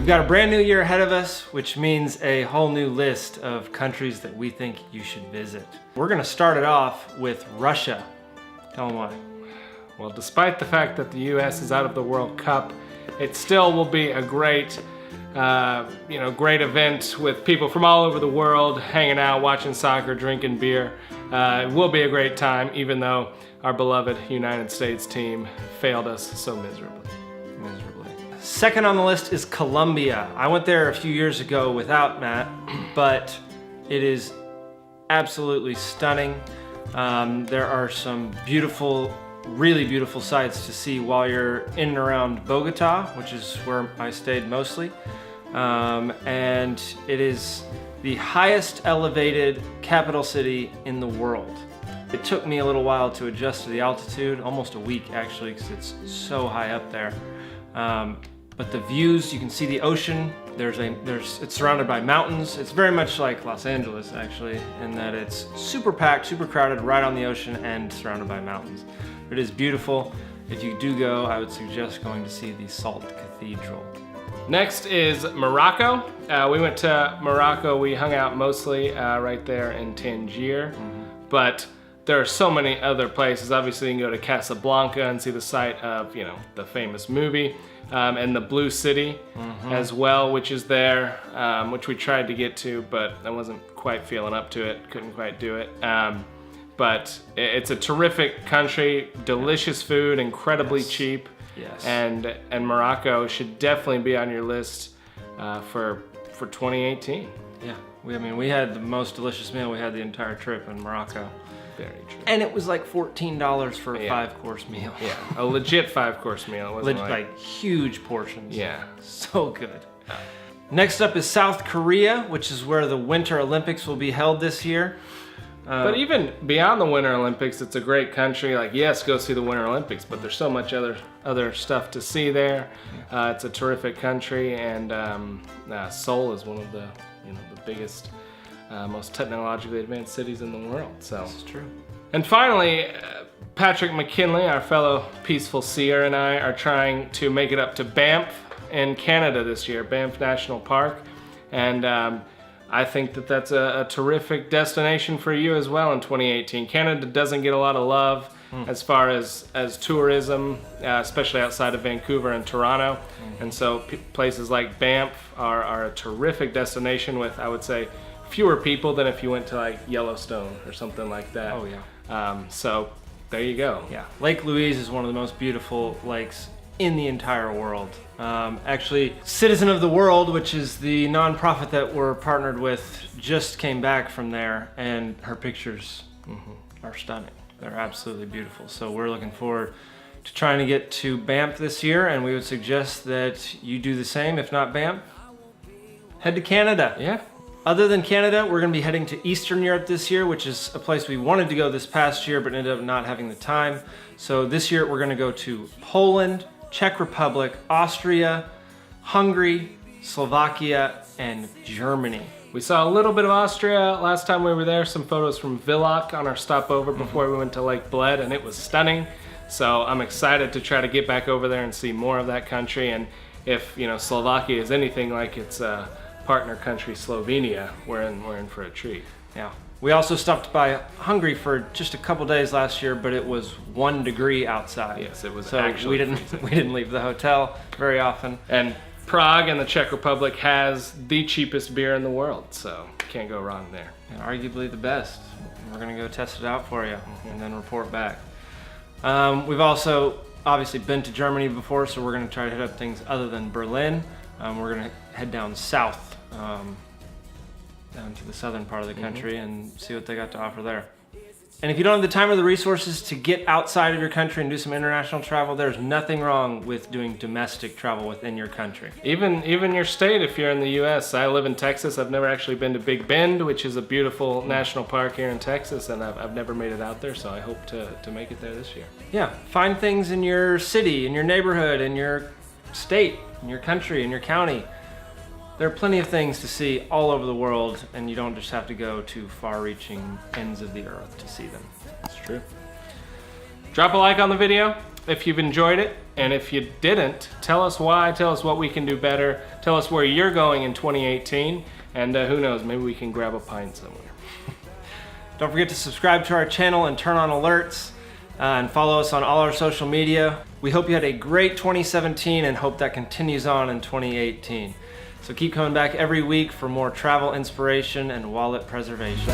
We've got a brand new year ahead of us, which means a whole new list of countries that we think you should visit. We're gonna start it off with Russia. Tell them why. Well, despite the fact that the U.S. is out of the World Cup, it still will be a great, great event with people from all over the world hanging out, watching soccer, drinking beer. It will be a great time, even though our beloved United States team failed us so miserably. Second on the list is Colombia. I went there a few years ago without Matt, but it is absolutely stunning. There are some beautiful, really beautiful sights to see while you're in and around Bogota, which is where I stayed mostly. And it is the highest elevated capital city in the world. It took me a little while to adjust to the altitude, almost a week actually, because it's so high up there. But the views, you can see the ocean. It's surrounded by mountains. It's very much like Los Angeles actually, in that it's super packed, super crowded, right on the ocean and surrounded by mountains. It is beautiful. If you do go, I would suggest going to see the Salt Cathedral. Next is Morocco. We went to Morocco. We hung out mostly right there in Tangier, but there are so many other places. Obviously, you can go to Casablanca and see the site of, the famous movie, and the Blue City as well, which is there, which we tried to get to, but I wasn't quite feeling up to it. Couldn't quite do it. But it's a terrific country, delicious food, incredibly cheap. Yes. And Morocco should definitely be on your list for 2018. Yeah, we had the most delicious meal we had the entire trip in Morocco. Very true. And it was like $14 for a 5-course meal. Yeah, a legit 5-course meal. It wasn't like huge portions. Yeah. So good. Next up is South Korea, which is where the Winter Olympics will be held this year. But even beyond the Winter Olympics, it's a great country. Like, yes, go see the Winter Olympics, but there's so much other stuff to see there. It's a terrific country, and Seoul is one of the the biggest, most technologically advanced cities in the world. So that's true. And finally, Patrick McKinley, our fellow peaceful seer, and I are trying to make it up to Banff in Canada this year, Banff National Park, and I think that that's a terrific destination for you as well in 2018. Canada doesn't get a lot of love as far as tourism, especially outside of Vancouver and Toronto. And so places like Banff are a terrific destination with, I would say, fewer people than if you went to like Yellowstone or something like that. Oh yeah. So there you go. Yeah. Lake Louise is one of the most beautiful lakes in the entire world. Actually, Citizen of the World, which is the nonprofit that we're partnered with, just came back from there, and her pictures are stunning. They're absolutely beautiful. So we're looking forward to trying to get to Banff this year, and we would suggest that you do the same. If not Banff, head to Canada. Yeah. Other than Canada, we're going to be heading to Eastern Europe this year, which is a place we wanted to go this past year, but ended up not having the time. So this year we're going to go to Poland, Czech Republic, Austria, Hungary, Slovakia, and Germany. We saw a little bit of Austria last time we were there, some photos from Villach on our stopover before we went to Lake Bled, and it was stunning. So I'm excited to try to get back over there and see more of that country. And if Slovakia is anything like its partner country Slovenia, we're in for a treat. Yeah. We also stopped by Hungary for just a couple days last year, but it was 1 degree outside. Yes, it was so actually we didn't leave the hotel very often. And Prague and the Czech Republic has the cheapest beer in the world, so can't go wrong there. And arguably the best. We're gonna go test it out for you and then report back. We've also obviously been to Germany before, so we're gonna try to hit up things other than Berlin. We're gonna head down south, down to the southern part of the country and see what they got to offer there. And if you don't have the time or the resources to get outside of your country and do some international travel, there's nothing wrong with doing domestic travel within your country. Even your state, if you're in the US. I live in Texas. I've never actually been to Big Bend, which is a beautiful national park here in Texas, and I've never made it out there, so I hope to make it there this year. Yeah, find things in your city, in your neighborhood, in your state, in your country, in your county. There are plenty of things to see all over the world, and you don't just have to go to far-reaching ends of the earth to see them. It's true. Drop a like on the video if you've enjoyed it. And if you didn't, tell us why, tell us what we can do better, tell us where you're going in 2018, and who knows, maybe we can grab a pint somewhere. Don't forget to subscribe to our channel and turn on alerts, and follow us on all our social media. We hope you had a great 2017 and hope that continues on in 2018. So keep coming back every week for more travel inspiration and wallet preservation.